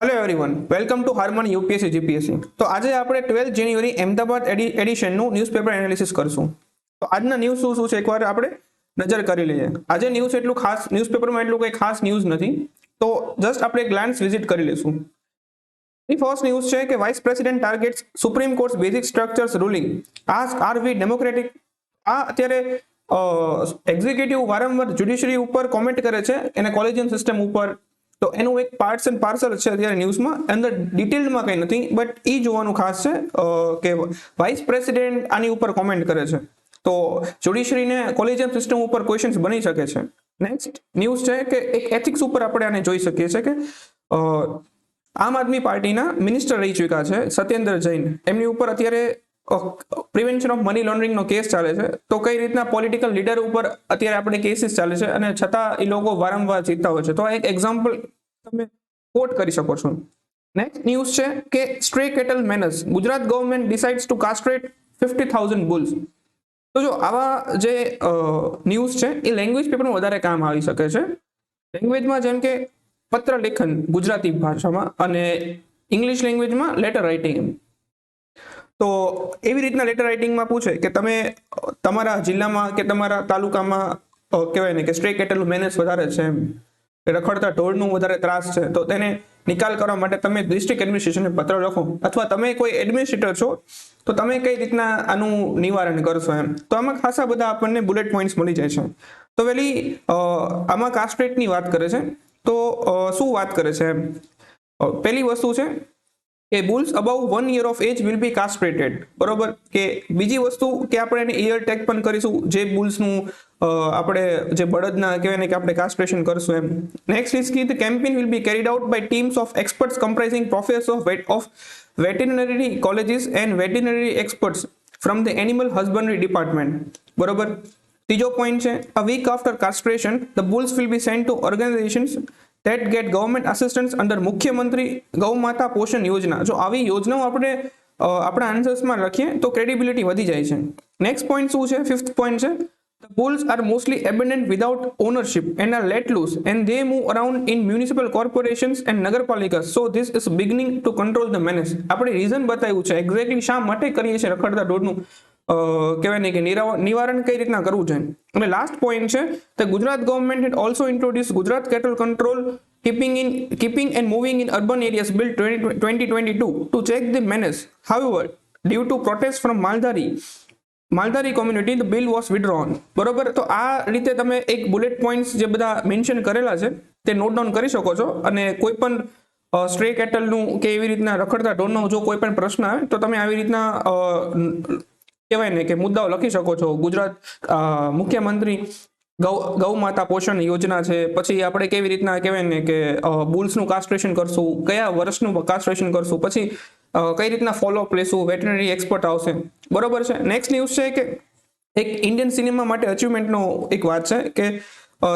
Hello everyone, welcome to Harman UPSC GPSC. તો આજે આપણે 12 જાન્યુઆરી અમદાવાદ એડિશનનું ન્યૂઝપેપર એનાલિસિસ કરશું. તો આજના ન્યૂઝ શું છે એકવાર આપણે નજર કરી લઈએ. આજે ન્યૂઝ એટલું ખાસ ન્યૂઝપેપરમાં એટલું કંઈ ખાસ ન્યૂઝ નથી, તો જસ્ટ આપણે ગ્લાન્સ વિઝિટ કરી લઈશું. ફર્સ્ટ ન્યૂઝ છે કે vice president targets supreme court basic structures ruling ask are we democratic. આ અત્યારે એક્ઝિક્યુટિવ વારંવાર જ્યુડિશરી ઉપર કોમેન્ટ કરે છે એને કોલેજિયમ સિસ્ટમ ઉપર. તો એનું એક પાર્ટ્સ એન્ડ પાર્સલ છે અત્યારે ન્યૂઝમાં, અંદર ડિટેલમાં કંઈ નથી, બટ એ જોવાનું ખાસ છે કે વાઇસ પ્રેસિડેન્ટ આની ઉપર કોમેન્ટ કરે છે તો જ્યુડિશરીને કોલેજિયમ સિસ્ટમ ઉપર ક્વેશ્ચન્સ બની શકે છે. નેક્સ્ટ ન્યૂઝ છે કે એક એથિક્સ ઉપર આપણે આને જોઈ શકીએ છીએ કે આમ આદમી પાર્ટીના મિનિસ્ટર રહી ચૂક્યા છે સત્યેન્દ્ર જૈન, એમની ઉપર અત્યારે પ્રિવેન્શન ઓફ મની લોન્ડરિંગનો કેસ ચાલે છે. તો કઈ રીતના પોલિટિકલ લીડર ઉપર અત્યારે આપણે કેસીસ ચાલે છે અને છતાં એ લોકો વારંવાર જીતતા હોય છે. તો આ એક એક્ઝામ્પલ તમે કોટ કરી શકો છો. નેક્સ્ટ ન્યૂઝ છે કે stray cattle menace, Gujarat government decides to castrate 50,000 bulls. તો જો આવા જે ન્યૂઝ છે એ લેંગ્વેજ પેપરમાં વધારે કામ આવી શકે છે. લેંગ્વેજમાં જેમ કે પત્ર લેખન ગુજરાતી ભાષામાં અને ઇંગ્લિશ લેંગ્વેજમાં લેટર રાઇટિંગ. તો એવી રીતના લેટર રાઇટિંગમાં પૂછે કે તમે તમારા જિલ્લામાં કે તમારા તાલુકામાં કહેવાય ને કે સ્ટ્રે કેટલ મેનેજ વધારે છે, રખડતા ઢોરનું વધારે ત્રાસ છે, તો તેને નિકાલ કરવા માટે તમે ડિસ્ટ્રિક્ટ એડમિનિસ્ટ્રેશનને પત્ર લખો, અથવા તમે કોઈ એડમિનિસ્ટ્રેટર છો તો તમે કઈ રીતના આનું નિવારણ કરશો એમ. તો આમાં ખાસા બધા આપણને બુલેટ પોઈન્ટ્સ મળી જાય છે. તો વેલી આમાં કાસ્ટ્રેટની વાત કરે છે. તો શું વાત કરે છે એમ, પહેલી વસ્તુ છે કે bulls above 1 year of age will be castrated. બરોબર. કે બીજી વસ્તુ કે આપણે એને ઇયર ટેગ પણ કરીશું જે બુલ્સનું આપણે જે બળદના કહેવાય ને કે આપણે કાસ્ટ્રેશન કરશું એમ. નેક્સ્ટ ઇઝ કે the campaign will be carried out by teams of experts comprising professors of veterinary colleges and veterinary experts from the animal husbandry department. બરોબર. ત્રીજો પોઈન્ટ છે a week after castration the bulls will be sent to organisations that get government assistance under મુખ્યમંત્રી ગૌ માતા પોષણ યોજના. જો આવી યોજનાઓ આપણે આપણા આન્સર્સમાં લખીએ તો ક્રેડિબિલિટી વધી જાય છે. નેક્સ્ટ પોઈન્ટ શું છે, ફિફ્થ પોઈન્ટ છે the bulls are mostly abandoned without ownership and are let loose and they move around in municipal corporations and nagarpalikas, so this is beginning to control the menace. આપણે reason બતાવ્યું છે exactly શા માટે કરીએ છીએ રખડતા ઢોરનું કહેવાય ને કે નિવારણ કઈ રીતના કરવું છે. અને લાસ્ટ પોઈન્ટ છે the Gujarat government had also introduced Gujarat cattle control keeping and moving in urban areas bill 2022 to check the menace. However, due to protests from Maldhari community the bill was withdrawn. બરોબર. તો આ રીતે તમે એક બુલેટ પોઈન્ટ્સ જે બધા mention કરેલા છે તે નોટ ડાઉન કરી શકો છો, અને કોઈ પણ સ્ટ્રે કેટલનું કે એવી રીતના રખડતા ઢોરનો જો કોઈ પણ પ્રશ્ન આવે તો તમે આવી રીતના કહેવાય ને કે મુદ્દાઓ લખી શકો છો. ગુજરાત મુખ્યમંત્રી ગૌ માતા પોષણ યોજના છે, પછી આપણે કેવી રીતના કહેવાય ને કે બુલ્સનું કાસ્ટ્રેશન કરશું, કયા વર્ષનું કાસ્ટ્રેશન કરશું, પછી કઈ રીતના ફોલોઅપ લેશું, વેટરનરી એક્સપર્ટ આવશે. બરોબર છે. નેક્સ્ટ ન્યૂઝ છે કે એક ઇન્ડિયન સિનેમા માટે અચીવમેન્ટનો એક વાત છે કે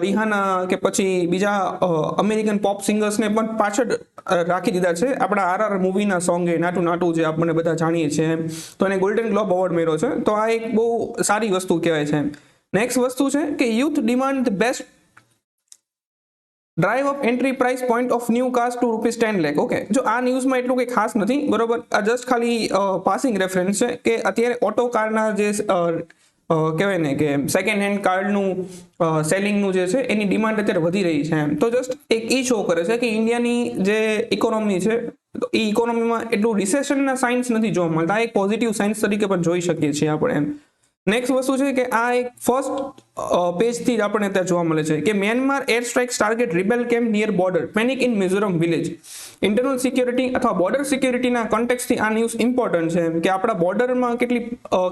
રિહાના કે પછી બીજા અમેરિકન પોપ સિંગર્સને પણ પાછળ રાખી દીધા છે આપણા RR મૂવીના સોંગે નાટુ નાટુ જે આપણે બધા જાણીએ છીએ. તો એને ગોલ્ડન ગ્લોબ એવોર્ડ મળ્યો છે. તો આ એક બહુ સારી વસ્તુ કહેવાય છે. નેક્સ્ટ વસ્તુ છે કે youth demand the best drive up entry price point of new cars to ₹10 lakh. Okay. જો આ ન્યૂઝમાં એટલું કંઈ ખાસ નથી. બરોબર. આ જસ્ટ ખાલી પાસિંગ રેફરન્સ છે કે અત્યારે ઓટો કારના જે કહેવાય ને કે સેકન્ડ હેન્ડ કારનું સેલિંગનું જે છે એની ડિમાન્ડ અત્યારે વધી રહી છે એમ. તો જસ્ટ એક એ શો કરે છે કે ઇન્ડિયાની જે ઇકોનોમી છે એ ઇકોનોમીમાં એટલું રિસેશનના સાઇન્સ નથી જોવા મળતા. આ એક પોઝિટિવ સાઇન્સ તરીકે પણ જોઈ શકીએ છીએ આપણે એમ. નેક્સ્ટ વસ્તુ છે કે આ એક ફર્સ્ટ પેજથી જ આપણને ત્યાં જોવા મળે છે કે Myanmar air strikes target rebel camp near border, panic in Mizoram village. Internal security અથવા બોર્ડર સિક્યોરિટીના કોન્ટેક્સથી આ ન્યૂઝ ઇમ્પોર્ટન્ટ છે કે આપણા બોર્ડરમાં કેટલી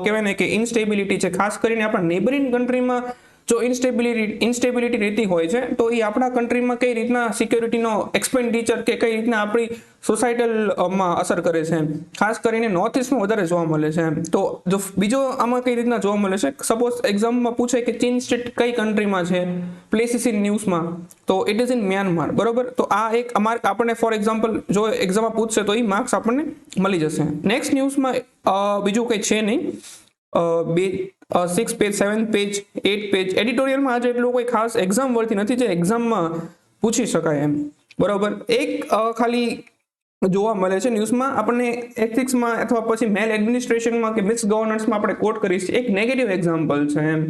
કહેવાય ને કે ઇન્સ્ટેબિલિટી છે, ખાસ કરીને આપણા નેબરિંગ કન્ટ્રીમાં જો ઇન્સ્ટેબિલિટી રહેતી હોય છે તો એ આપણા કન્ટ્રીમાં કઈ રીતના સિક્યોરિટીનો એક્સપેન્ડિચર કે કઈ રીતના આપણી સોસાયટલમાં અસર કરે છે. ખાસ કરીને નોર્થ ઇસ્ટમાં વધારે જોવા મળે છે. તો જો બીજો આમાં કઈ રીતના જોવા મળે છે, સપોઝ એક્ઝામમાં પૂછે કે ચીન સ્ટેટ કઈ કન્ટ્રીમાં છે, પ્લેસીસ ઇન ન્યૂઝમાં, તો ઇટ ઇઝ ઇન મ્યાનમાર. બરોબર. તો આ એક માર્ક આપણને ફોર એક્ઝામ્પલ જો એક્ઝામમાં પૂછશે તો એ માર્ક્સ આપણને મળી જશે. નેક્સ્ટ ન્યૂઝમાં બીજું કંઈ છે નહીં. 6 પેજ, 7 પેજ, 8 પેજ એડિટોરિયલમાં આજે એટલું કોઈ ખાસ એક્ઝામ વર્થી નથી જે એક્ઝામમાં પૂછી શકાય એમ. બરોબર. એક ખાલી જોવા મળે છે ન્યૂઝમાં. આપણને એથિક્સમાં અથવા પછી મેલ એડમિનિસ્ટ્રેશનમાં કે મિસ ગવર્નન્સમાં આપણે કોટ કરીએ છીએ. એક નેગેટિવ એક્ઝામ્પલ છે એમ,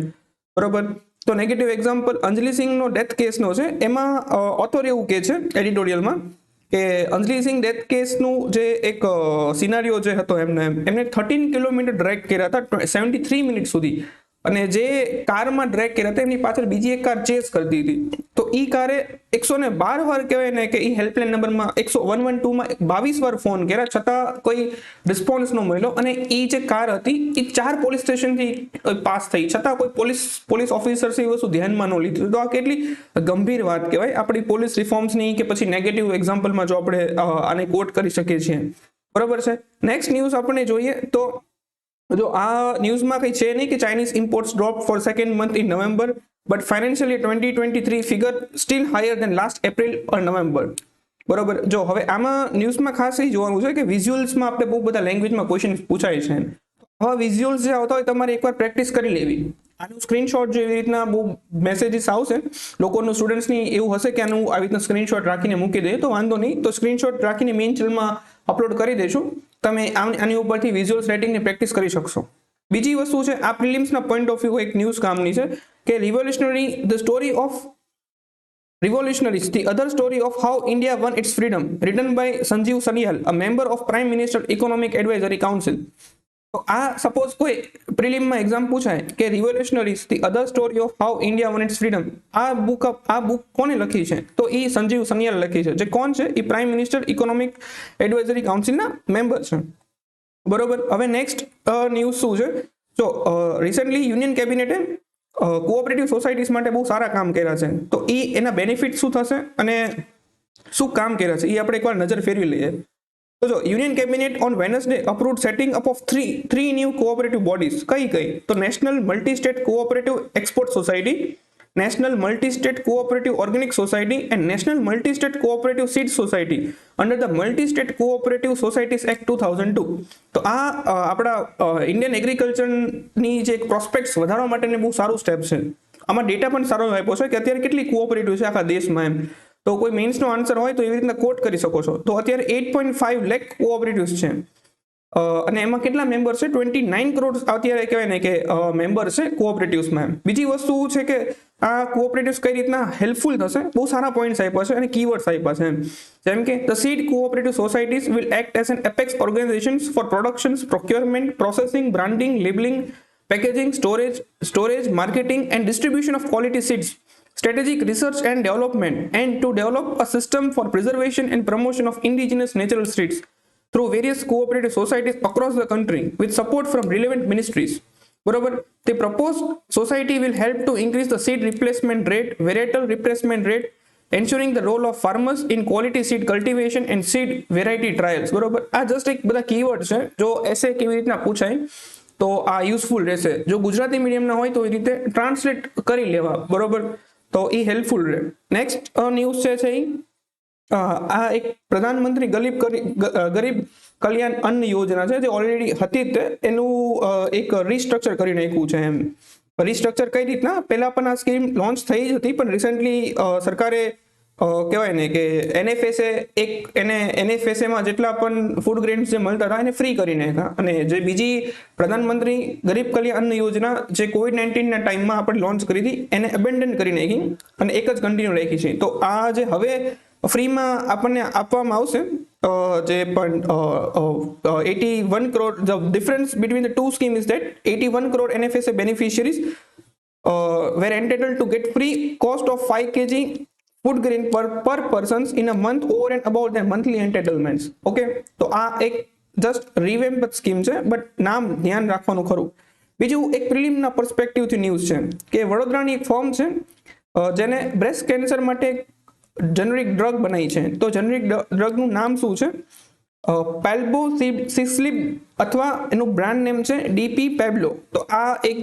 બરોબર. તો નેગેટિવ એક્ઝામ્પલ અંજલિ સિંહનો ડેથ કેસનો છે. એમાં ઓથોર એવું કહે છે એડિટોરિયલમાં કે અંજલિ સિંહ ડેથ કેસનું જે એક સિનારીઓ જે હતો એમને 13 કિલોમીટર ડ્રેગ કર્યા હતા 73 મિનિટ સુધી, અને જે કારમાં ડ્રેગ કર્યા હતા એમની પાછળ બીજી એક કાર ચેસ કરતી હતી. તો એ કારે 112 વાર કહેવાય ને કે એ હેલ્પલાઇન નંબરમાં 112માં 22 વાર ફોન કર્યા, છતાં કોઈ રિસ્પોન્સ ન મળ્યો. અને એ જે કાર હતી એ 4 પોલીસ સ્ટેશનથી પાસ થઈ, છતાં કોઈ પોલીસ ઓફિસર્સ એ વસ્તુ ધ્યાનમાં ન લીધું. તો આ કેટલી ગંભીર વાત કહેવાય આપણી પોલીસ રિફોર્મ્સની, કે પછી નેગેટિવ એક્ઝામ્પલમાં જો આપણે આને કોટ કરી શકીએ છીએ, બરોબર છે. નેક્સ્ટ ન્યૂઝ આપણે જોઈએ તો જો આ ન્યૂઝમાં કંઈ છે નહીં કે Chinese imports drop for second month in November, but financial year 2023 figure still higher than last April or November, બરોબર. જો હવે આમાં ન્યૂઝમાં ખાસ એ જોવાનું છે કે વિઝ્યુઅલ્સમાં આપણે બહુ બધા લેંગ્વેજમાં ક્વેશ્ચન પૂછાય છે. હવે વિઝ્યુઅલ્સ જે આવતા હોય તમારે એકવાર પ્રેક્ટિસ કરી લેવી. આનું સ્ક્રીનશોટ જો એવી રીતના બહુ મેસેજીસ આવશે લોકોનું, સ્ટુડન્ટ્સની એવું હશે કે આનું આવી રીતના સ્ક્રીનશોટ રાખીને મૂકી દે, તો વાંધો નહીં. તો સ્ક્રીનશોટ રાખીને મેઇન ચેનલમાં અપલોડ કરી દઈશું. તમે આની ઉપરથી વિઝ્યુઅલ્સ રાઇટિંગની પ્રેક્ટિસ કરી શકશો. બીજી વસ્તુ છે, આ પ્રિલિમ્સના પોઈન્ટ ઓફ વ્યૂ એક ન્યૂઝ કામની છે કે the story of Revolutionaries, the other story of how India won its freedom, written by Sanjeev Sanyal, a member of Prime Minister Economic Advisory Council. તો આ સપોઝ કોઈ પ્રિલિમમાં એક્ઝામ પૂછાય કે revolutionaries the other story of how India won its freedom, આ book કોને લખી છે? તો એ સંજીવ સનિયાલ લખી છે. જે કોણ છે? એ પ્રાઇમ મિનિસ્ટર ઇકોનોમિક એડવાઇઝરી કાઉન્સિલના મેમ્બર છે, બરોબર. હવે નેક્સ્ટ ન્યૂઝ શું છે? તો રિસેન્ટલી યુનિયન કેબિનેટે કોઓપરેટિવ સોસાયટીઝ માટે બહુ સારા કામ કર્યા છે. તો એના બેનિફિટ શું થશે અને શું કામ કર્યા છે એ આપણે એકવાર નજર ફેરવી લઈએ. તો જો union cabinet on Wednesday approved setting up of three new cooperative bodies. કઈ તો national multi state cooperative export society, national multi state cooperative organic society and national multi state cooperative seed society under the multi state cooperative societies act 2002. તો આ આપણા Indian એગ્રીકલ્ચરની જે પ્રોસ્પેક્ટ્સ વધારવા માટેની બહુ સારું સ્ટેપ છે. આમાં ડેટા પણ સારો આપ્યો છે કે અત્યારે કેટલી કોઓપરેટિવ છે આખા દેશમાં એમ. તો કોઈ મેઇન્સનો આન્સર હોય તો એવી રીતના કોટ કરી શકો છો. તો અત્યારે 8.5 લાખ કોઓપરેટિવ્સ છે, અને એમાં કેટલા મેમ્બર છે? 29 કરોડ અત્યારે કહેવાય ને કે મેમ્બર છે કોઓપરેટિવ્સમાં. બીજી વસ્તુ છે કે આ કોઓપરેટિવ્સ કઈ રીતના હેલ્પફુલ થશે, બહુ સારા પોઈન્ટ્સ આપ્યા છે અને કીવર્ડ્સ આપ્યા છે એમ. જેમ કે the seed cooperative societies will act as an apex organisations for productions, procurement, processing, branding, labelling, packaging, storage, marketing and distribution of quality seeds, strategic research and development, and to develop a system for preservation and promotion of indigenous natural seeds through various cooperative societies across the country with support from relevant ministries. બરોબર. The proposed society will help to increase the seed replacement rate, varietal replacement rate, ensuring the role of farmers in quality seed cultivation and seed variety trials. બરોબર. આ just એક બધા keyword છે. જો એસે કેવી રીતના પૂછાય તો આ યુઝફુલ રહેશે. જો ગુજરાતી મીડિયમના હોય તો એ રીતે ટ્રાન્સલેટ કરી લેવા, બરોબર. તો એ હેલ્પફુલ રહે. નેક્સ્ટ ન્યૂઝ છે આ એક પ્રધાનમંત્રી ગરીબ કલ્યાણ અન્ન યોજના છે, જે ઓલરેડી હતી તે એનું એક રીસ્ટ્રક્ચર કરી નાખ્યું છે એમ. રીસ્ટ્રક્ચર કઈ રીતના? પહેલા પણ આ સ્કીમ લોન્ચ થઈ જ હતી, પણ રિસેન્ટલી સરકારે કહેવાય ને કે એનએફએસએમાં જેટલા પણ ફૂડ ગ્રેન્સ જે મળતા હતા એને ફ્રી કરી નાખ્યા. અને જે બીજી પ્રધાનમંત્રી ગરીબ કલ્યાણ અન્ન યોજના જે COVID-19ના ટાઈમમાં આપણે લોન્ચ કરી હતી એને અબેન્ડન કરી નાખી અને એક જ કન્ટિન્યુ રાખી છે. તો આ જે હવે ફ્રીમાં આપણને આપવામાં આવશે જે પણ 81 crore, the difference between the two scheme is that 81 crore NFSA beneficiaries were entitled to get free cost of 5 kg food grain per persons in a month over and above their monthly entitlements. Okay, તો આ એક just રિવેમ્પ scheme છે, but નામ ધ્યાન રાખવાનું ખરું. બીજું એક પ્રિલિમના પર્સપેક્ટિવથી ન્યૂઝ છે કે વડોદરાની એક ફર્મ છે જેને બ્રેસ્ટ કેન્સર માટે જેનરિક ડ્રગ બનાવી છે. તો જેનરિક ડ્રગનું નામ શું છે? પેલ્બોસિસ્લિબ, અથવા એનું બ્રાન્ડ નેમ છે DP પેબ્લો. તો આ એક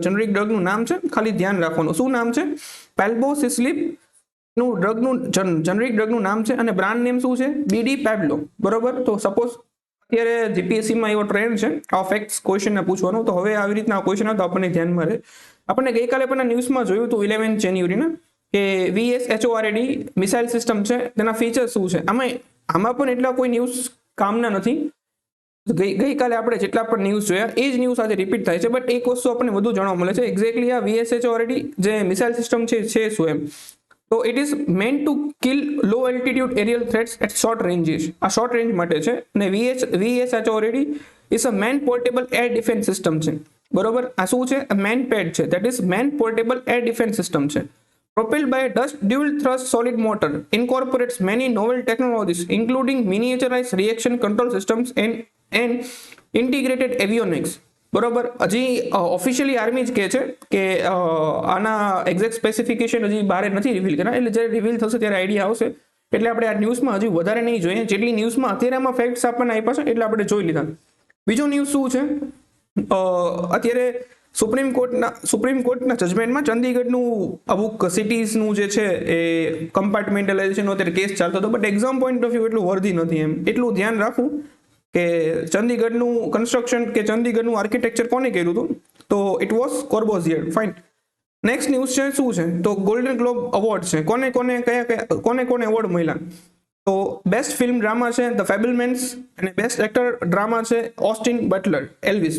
જેનરિક ડ્રગનું નામ છે, ખાલી ધ્યાન રાખવાનું. શું નામ છે? પેલ્બોસિસ્લિબ નું જેનરિક ડ્રગનું નામ છે અને બ્રાન્ડ નેમ શું છે? BD પેબ્લો, બરોબર. તો સપોઝ અત્યારે જીપીએસસીમાં એવો ટ્રેન્ડ છે આ ફેક્ટ્સ ક્વેશ્ચનને પૂછવાનું, તો હવે આવી રીતના ક્વેશ્ચન આવતો આપણને ધ્યાનમાં રહે. આપણને ગઈકાલે પણ ન્યૂઝમાં જોયું હતું 11 જાન્યુઆરીના કે VSHORAD મિસાઇલ સિસ્ટમ છે તેના ફીચર્સ શું છે. આમાં પણ એટલા કોઈ ન્યૂઝ કામના નથી. ગઈકાલે આપણે જેટલા પણ ન્યૂઝ જોયા એ જ ન્યૂઝ આજે રિપીટ થાય છે, બટ એક વસ્તુ આપણને વધુ જાણવા મળે છે. એક્ઝેક્ટલી આ VSHORAD જે મિસાઇલ સિસ્ટમ છે શું એમ. તો it is meant to kill low altitude aerial threats at short ranges. આ શોર્ટ રેન્જ માટે છે. અને VSHORAD is a man portable air defence system છે. બરોબર, આ શું છે? મેન પેડ છે. That is man portable air defence system છે. Propelled by a dual thrust solid motor, incorporates many novel technologies, including miniaturized reaction control systems and integrated avionics. બરોબર, હજી officially army જ કહે છે કે આના એક્ઝેક્ટ સ્પેસિફિકેશન હજી બહાર નથી રિવીલ કર્યા, એટલે જ્યારે રિવીલ થશે ત્યારે આઈડિયા આવશે. એટલે આપણે આ ન્યૂઝમાં હજી વધારે નહીં જોઈએ. જેટલી ન્યૂઝમાં અત્યારે આમાં ફેક્ટ્સ આપણને આપ્યા છે એટલે આપણે જોઈ લીધા. બીજો ન્યૂઝ શું છે? અત્યારે સુપ્રીમ કોર્ટના જજમેન્ટમાં ચંદીગઢનું અમુક સિટીઝનું જે છે એ કમ્પાર્ટમેન્ટલાઇઝેશનનો અત્યારે કેસ ચાલતો હતો, but exam point of view એટલું વર્ધી નથી. એમ એટલું ધ્યાન રાખવું કે ચંદીગઢનું કન્સ્ટ્રક્શન કે ચંદીગઢનું આર્કિટેક્ચર કોને કર્યું હતું? તો it was Corbusier. Fine. Next news છે શું છે? તો ગોલ્ડન ગ્લોબ અવોર્ડ છે. કોને એવોર્ડ મળ્યા? તો બેસ્ટ ફિલ્મ ડ્રામા છે ધ ફેબલમેન્સ, અને બેસ્ટ એક્ટર ડ્રામા છે ઓસ્ટિન બટલર એલ્વિસ.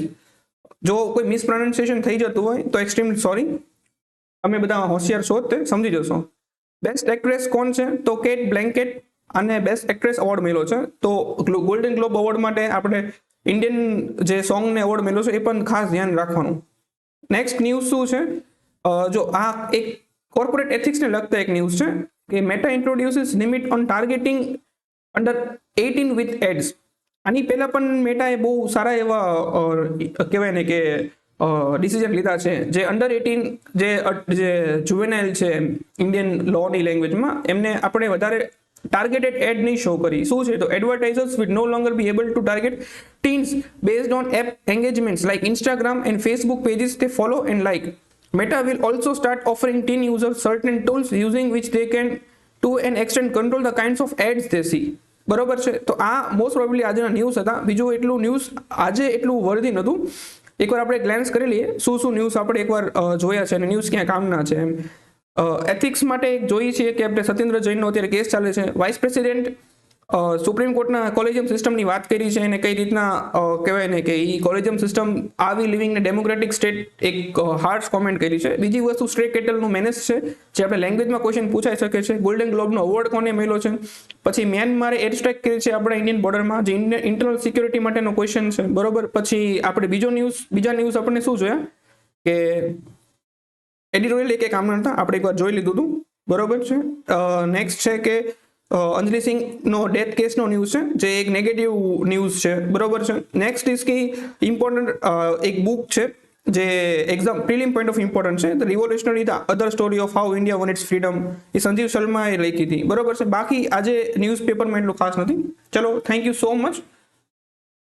જો કોઈ મિસપ્રોનાઉન્સિએશન થઈ જતું હોય તો એક્સ્ટ્રીમલી સોરી, તમે બધા હોશિયાર છો તે સમજી જશો. બેસ્ટ એક્ટ્રેસ કોણ છે? તો કેટ બ્લેન્કેટ અને બેસ્ટ એક્ટ્રેસ એવોર્ડ મળ્યો છે. તો ગોલ્ડન ગ્લોબ એવોર્ડ માટે આપણે ઇન્ડિયન જે સોંગને એવોર્ડ મળ્યો છે એ પણ ખાસ ધ્યાન રાખવાનું. નેક્સ્ટ ન્યૂઝ શું છે? જો આ એક કોર્પોરેટ એથિક્સને લગતા એક ન્યૂઝ છે કે Meta introduces limit on targeting under 18 with ads. આની પહેલા પણ મેટાએ બહુ સારા એવા કહેવાય ને કે ડિસિઝન લીધા છે. જે અંડર 18 જે જુવેનાઇલ છે ઇન્ડિયન લોની લેંગ્વેજમાં, એમને આપણે વધારે ટાર્ગેટેડ એડ નહીં શો કરી. શું છે? તો advertisers will no longer be able to target teens based on app engagements like Instagram and Facebook pages they follow and like. Meta will also start offering teen users certain tools using which they can to an extent control the kinds of ads they see. બરોબર છે. તો આ most probably આજના news હતા. બીજું એટલું news આજે એટલું વર્ધી નહોતું. એકવાર આપણે ગ્લેન્સ કરી લઈએ શું ન્યૂઝ આપણે એકવાર જોયા છે અને ન્યૂઝ ક્યાં કામના છે. એમ એથિક્સ માટે જોઈએ છીએ કે આપણે સત્યેન્દ્ર જૈનનો અત્યારે કેસ ચાલે છે. વાઇસ પ્રેસિડેન્ટ સુપ્રીમ કોર્ટના કોલેજિયમ સિસ્ટમની વાત કરી છે અને કઈ રીતના કહેવાય ને કે એ કોલેજિયમ સિસ્ટમ આવી લિવિંગ ને ડેમોક્રેટિક સ્ટેટ એક હાર્શ કોમેન્ટ કરી છે. બીજી વસ્તુ સ્ટ્રે કેટલનું મેનેજ છે, જે આપણે લેંગ્વેજમાં ક્વેશ્ચન પૂછાઈ શકે છે. ગોલ્ડન ગ્લોબનો અવોર્ડ કોને મળ્યો છે? પછી મ્યાનમારે એર સ્ટ્રાઇક કરી છે આપણા ઇન્ડિયન બોર્ડરમાં, જે ઇન્ટરનલ સિક્યોરિટી માટેનો ક્વેશ્ચન છે. બરોબર. પછી આપણે બીજા ન્યૂઝ આપણને શું જોયા કે એડિટોરિયલ એક કામના હતા, આપણે એકવાર જોઈ લીધું હતું. બરોબર છે. નેક્સ્ટ છે કે અંજલિ સિંહનો ડેથ કેસનો ન્યૂઝ છે, જે એક નેગેટિવ ન્યૂઝ છે. બરોબર છે. નેક્સ્ટ ઇઝ કે ઇમ્પોર્ટન્ટ એક બુક છે જે exam prelim point of important છે, the revolutionary the other story of how India won its freedom. એ સંજીવ શર્માએ લખી હતી. બરોબર છે. બાકી આજે ન્યૂઝપેપરમાં એટલું ખાસ નથી. ચલો, થેન્ક યુ સો મચ.